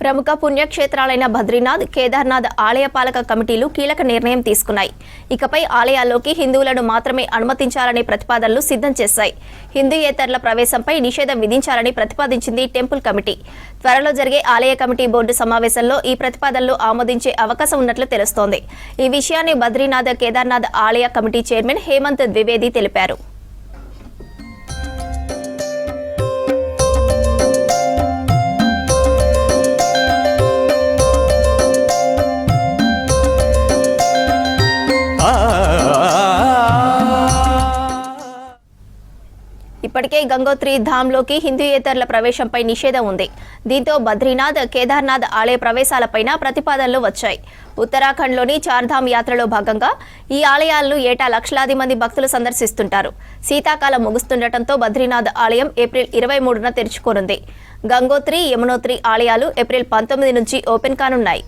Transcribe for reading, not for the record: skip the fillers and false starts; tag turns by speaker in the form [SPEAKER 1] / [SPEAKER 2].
[SPEAKER 1] ప్రముఖ పుణ్యక్షేత్రాలైన బద్రీనాథ్, కేదార్నాథ్ ఆలయ పాలక కమిటీలు కీలక నిర్ణయం తీసుకున్నాయి. ఇకపై ఆలయాల్లోకి హిందువులను మాత్రమే అనుమతించాలనే ప్రతిపాదనలు సిద్ధం చేశాయి. హిందూయేతరుల ప్రవేశంపై నిషేధం విధించాలని ప్రతిపాదించింది టెంపుల్ కమిటీ. త్వరలో జరిగే ఆలయ కమిటీ బోర్డు సమావేశంలో ఈ ప్రతిపాదనలు ఆమోదించే అవకాశం ఉన్నట్లు తెలుస్తోంది. ఈ విషయాన్ని బద్రీనాథ్, కేదార్నాథ్ ఆలయ కమిటీ చైర్మన్ హేమంత్ ద్వివేది తెలిపారు. ఇప్పటికే గంగోత్రి ధామ్లోకి హిందూయేతరుల ప్రవేశంపై నిషేధం ఉంది. దీంతో బద్రీనాథ్, కేదార్నాథ్ ఆలయ ప్రవేశాలపైన ప్రతిపాదనలు వచ్చాయి. ఉత్తరాఖండ్లోని చార్ధామ్ యాత్రలో భాగంగా ఈ ఆలయాలను ఏటా లక్షలాది మంది భక్తులు సందర్శిస్తుంటారు. శీతాకాలం ముగుస్తుండటంతో బద్రీనాథ్ ఆలయం ఏప్రిల్ 23న తెరుచుకోనుంది. గంగోత్రి, యమునోత్రి ఆలయాలు ఏప్రిల్ 19 నుంచి ఓపెన్ కానున్నాయి.